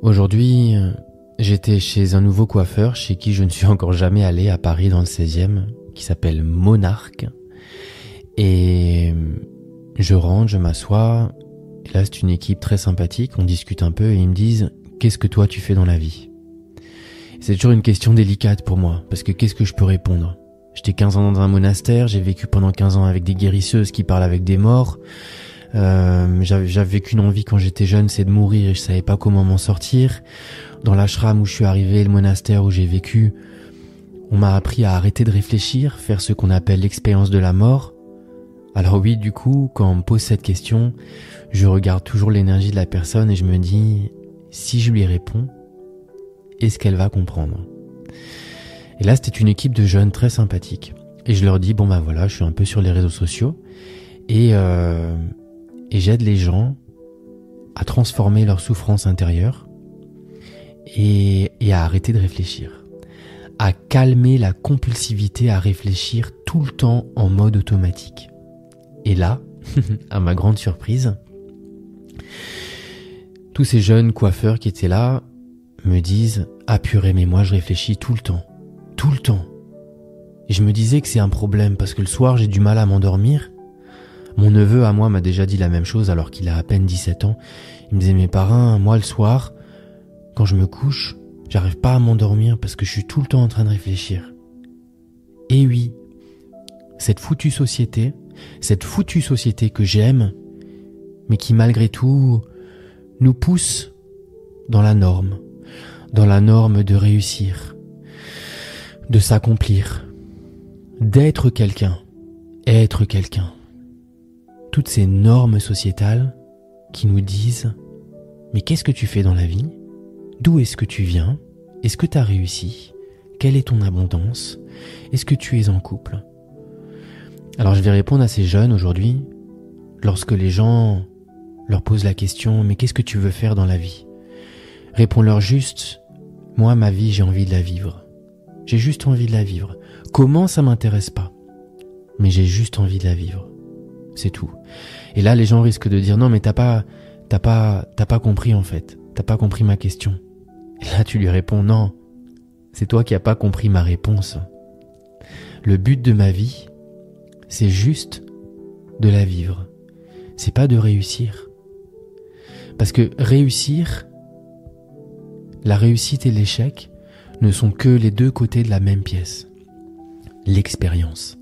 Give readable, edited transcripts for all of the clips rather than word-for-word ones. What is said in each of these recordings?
Aujourd'hui, j'étais chez un nouveau coiffeur chez qui je ne suis encore jamais allé à Paris dans le 16e, qui s'appelle Monarque. Et je rentre, je m'assois, et là c'est une équipe très sympathique, on discute un peu et ils me disent « Qu'est-ce que toi tu fais dans la vie ?» C'est toujours une question délicate pour moi, parce que qu'est-ce que je peux répondre ? J'étais 15 ans dans un monastère, j'ai vécu pendant 15 ans avec des guérisseuses qui parlent avec des morts. J'avais vécu une envie quand j'étais jeune, c'est de mourir et je savais pas comment m'en sortir. Dans l'ashram où je suis arrivé, le monastère où j'ai vécu, on m'a appris à arrêter de réfléchir, faire ce qu'on appelle l'expérience de la mort. Alors oui, du coup, quand on me pose cette question, je regarde toujours l'énergie de la personne et je me dis, si je lui réponds, est-ce qu'elle va comprendre ? Et là, c'était une équipe de jeunes très sympathiques. Et je leur dis, bon ben voilà, je suis un peu sur les réseaux sociaux et j'aide les gens à transformer leur souffrance intérieure et à arrêter de réfléchir, à calmer la compulsivité à réfléchir tout le temps en mode automatique. Et là, à ma grande surprise, tous ces jeunes coiffeurs qui étaient là me disent « Ah purée, mais moi je réfléchis tout le temps. Et je me disais que c'est un problème parce que le soir j'ai du mal à m'endormir. Mon neveu à moi m'a déjà dit la même chose alors qu'il a à peine 17 ans. Il me disait « Mais parrain, moi le soir, quand je me couche, j'arrive pas à m'endormir parce que je suis tout le temps en train de réfléchir. » Et oui, cette foutue société que j'aime, mais qui malgré tout nous pousse dans la norme de réussir, de s'accomplir, d'être quelqu'un, être quelqu'un. Toutes ces normes sociétales qui nous disent « Mais qu'est-ce que tu fais dans la vie ? D'où est-ce que tu viens ? Est-ce que tu as réussi ? Quelle est ton abondance ? Est-ce que tu es en couple ?» Alors je vais répondre à ces jeunes aujourd'hui, lorsque les gens leur posent la question « Mais qu'est-ce que tu veux faire dans la vie ?» Réponds-leur juste « Moi, ma vie, j'ai envie de la vivre. J'ai juste envie de la vivre. Comment, ça m'intéresse pas. Mais j'ai juste envie de la vivre. C'est tout. » Et là, les gens risquent de dire « Non, mais t'as pas compris en fait. T'as pas compris ma question. » Et là, tu lui réponds « Non, c'est toi qui as pas compris ma réponse. Le but de ma vie, c'est juste de la vivre. C'est pas de réussir. Parce que réussir, la réussite et l'échec ne sont que les deux côtés de la même pièce. L'expérience.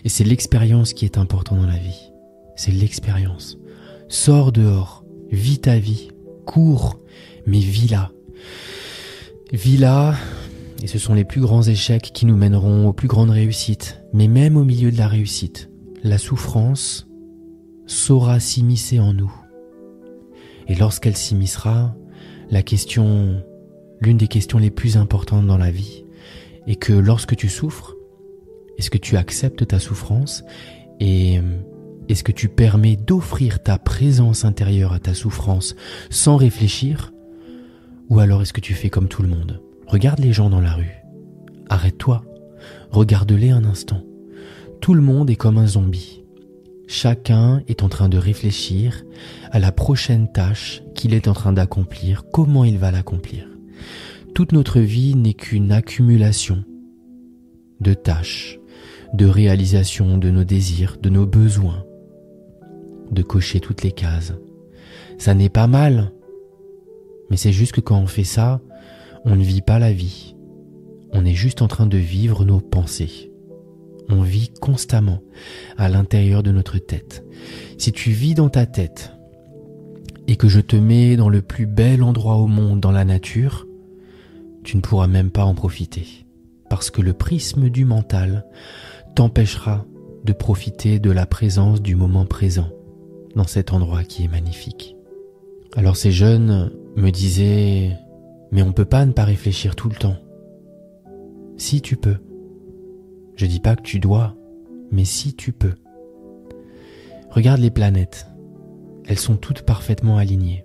Et c'est l'expérience qui est importante dans la vie. C'est l'expérience. Sors dehors, vis ta vie, cours, mais vis là. Vis là, et ce sont les plus grands échecs qui nous mèneront aux plus grandes réussites. Mais même au milieu de la réussite, la souffrance saura s'immiscer en nous. Et lorsqu'elle s'immiscera, l'une des questions les plus importantes dans la vie est que lorsque tu souffres, est-ce que tu acceptes ta souffrance et est-ce que tu permets d'offrir ta présence intérieure à ta souffrance sans réfléchir, ou alors est-ce que tu fais comme tout le monde ? Regarde les gens dans la rue. Arrête-toi. Regarde-les un instant. Tout le monde est comme un zombie. Chacun est en train de réfléchir à la prochaine tâche qu'il est en train d'accomplir, comment il va l'accomplir. Toute notre vie n'est qu'une accumulation de tâches, de réalisation de nos désirs, de nos besoins, de cocher toutes les cases. Ça n'est pas mal, mais c'est juste que quand on fait ça, on ne vit pas la vie. On est juste en train de vivre nos pensées. On vit constamment à l'intérieur de notre tête. Si tu vis dans ta tête et que je te mets dans le plus bel endroit au monde, dans la nature, tu ne pourras même pas en profiter. Parce que le prisme du mental t'empêchera de profiter de la présence du moment présent dans cet endroit qui est magnifique. Alors ces jeunes me disaient « Mais on peut pas ne pas réfléchir tout le temps. » Si tu peux. Je dis pas que tu dois, mais si tu peux. Regarde les planètes. Elles sont toutes parfaitement alignées.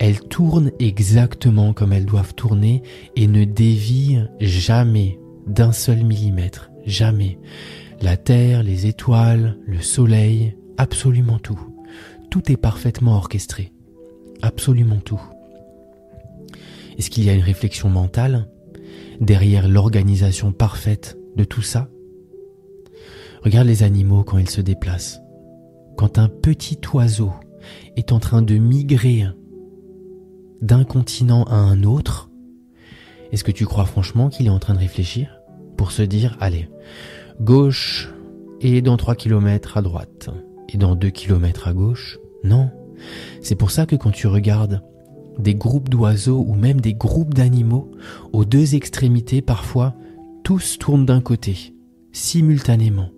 Elles tournent exactement comme elles doivent tourner et ne dévient jamais d'un seul millimètre. Jamais. La Terre, les étoiles, le Soleil, absolument tout. Tout est parfaitement orchestré. Absolument tout. Est-ce qu'il y a une réflexion mentale derrière l'organisation parfaite de tout ça? Regarde les animaux quand ils se déplacent. Quand un petit oiseau est en train de migrer d'un continent à un autre, est-ce que tu crois franchement qu'il est en train de réfléchir pour se dire, allez, gauche et dans 3 km à droite et dans 2 km à gauche? Non. C'est pour ça que quand tu regardes des groupes d'oiseaux ou même des groupes d'animaux, aux deux extrémités parfois, tous tournent d'un côté, simultanément.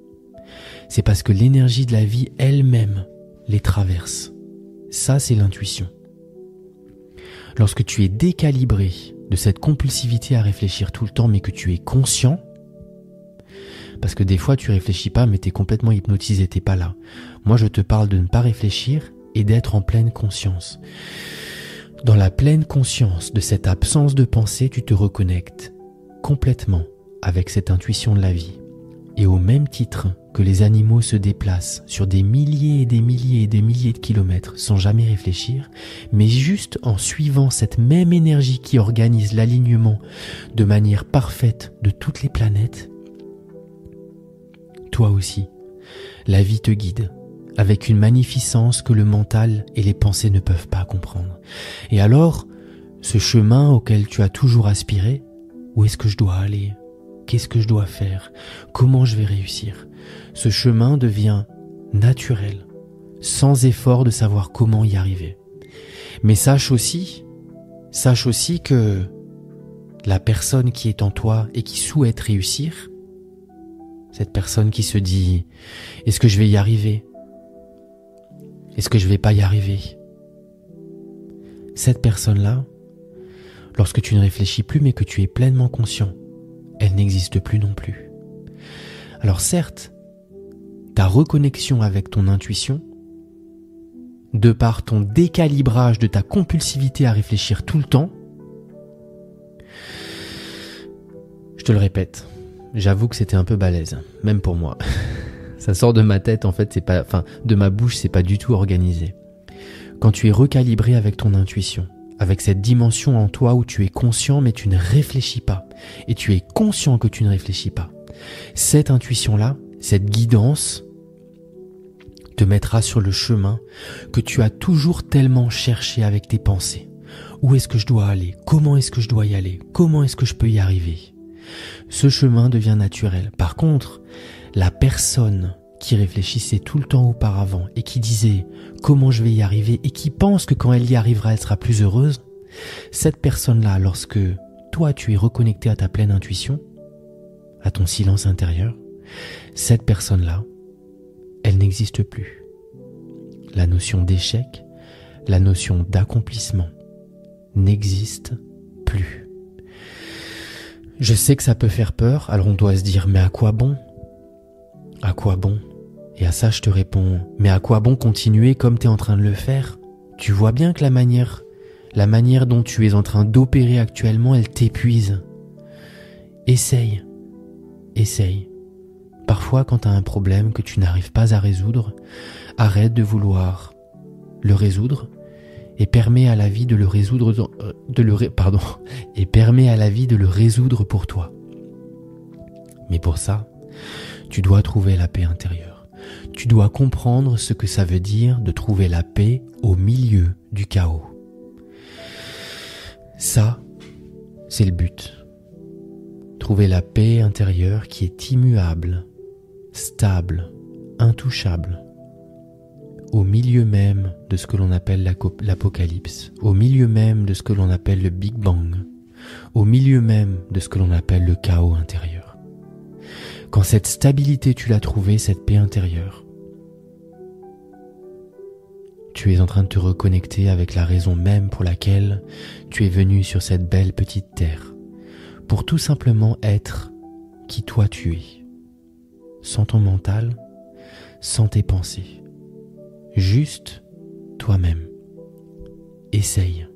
C'est parce que l'énergie de la vie elle-même les traverse. Ça, c'est l'intuition. Lorsque tu es décalibré de cette compulsivité à réfléchir tout le temps, mais que tu es conscient, parce que des fois tu réfléchis pas, mais tu es complètement hypnotisé, t'es pas là. Moi, je te parle de ne pas réfléchir et d'être en pleine conscience. Dans la pleine conscience de cette absence de pensée, tu te reconnectes complètement avec cette intuition de la vie. Et au même titre que les animaux se déplacent sur des milliers et des milliers et des milliers de kilomètres sans jamais réfléchir, mais juste en suivant cette même énergie qui organise l'alignement de manière parfaite de toutes les planètes, toi aussi, la vie te guide avec une magnificence que le mental et les pensées ne peuvent pas comprendre. Et alors, ce chemin auquel tu as toujours aspiré, où est-ce que je dois aller ? Qu'est-ce que je dois faire ? Comment je vais réussir ? Ce chemin devient naturel, sans effort de savoir comment y arriver. Mais sache aussi que la personne qui est en toi et qui souhaite réussir, cette personne qui se dit « Est-ce que je vais y arriver ? Est-ce que je vais pas y arriver ?» Cette personne-là, lorsque tu ne réfléchis plus mais que tu es pleinement conscient, elle n'existe plus non plus. Alors certes, ta reconnexion avec ton intuition, de par ton décalibrage de ta compulsivité à réfléchir tout le temps, je te le répète, j'avoue que c'était un peu balèze, même pour moi. Ça sort de ma tête, en fait, de ma bouche, c'est pas du tout organisé. Quand tu es recalibré avec ton intuition, avec cette dimension en toi où tu es conscient mais tu ne réfléchis pas, et tu es conscient que tu ne réfléchis pas, cette intuition-là, cette guidance, te mettra sur le chemin que tu as toujours tellement cherché avec tes pensées. Où est-ce que je dois aller ? Comment est-ce que je dois y aller ? Comment est-ce que je peux y arriver ? Ce chemin devient naturel. Par contre, la personne qui réfléchissait tout le temps auparavant et qui disait « comment je vais y arriver ?» et qui pense que quand elle y arrivera, elle sera plus heureuse, cette personne-là, lorsque toi tu es reconnecté à ta pleine intuition, à ton silence intérieur, cette personne-là, elle n'existe plus. La notion d'échec, la notion d'accomplissement n'existe plus. Je sais que ça peut faire peur, alors on doit se dire « mais à quoi bon ? À quoi bon ?» Et à ça je te réponds « mais à quoi bon continuer comme tu es en train de le faire ? Tu vois bien que la manière dont tu es en train d'opérer actuellement, elle t'épuise. Essaye. Parfois quand tu as un problème que tu n'arrives pas à résoudre, arrête de vouloir le résoudre et permets à la vie de le résoudre pour toi. Mais pour ça, tu dois trouver la paix intérieure. Tu dois comprendre ce que ça veut dire de trouver la paix au milieu du chaos. Ça, c'est le but. Trouver la paix intérieure qui est immuable, stable, intouchable, au milieu même de ce que l'on appelle l'apocalypse, au milieu même de ce que l'on appelle le Big Bang, au milieu même de ce que l'on appelle le chaos intérieur. Quand cette stabilité tu l'as trouvée, cette paix intérieure, tu es en train de te reconnecter avec la raison même pour laquelle tu es venu sur cette belle petite terre, pour tout simplement être qui toi tu es, sans ton mental, sans tes pensées, juste toi-même. Essaye.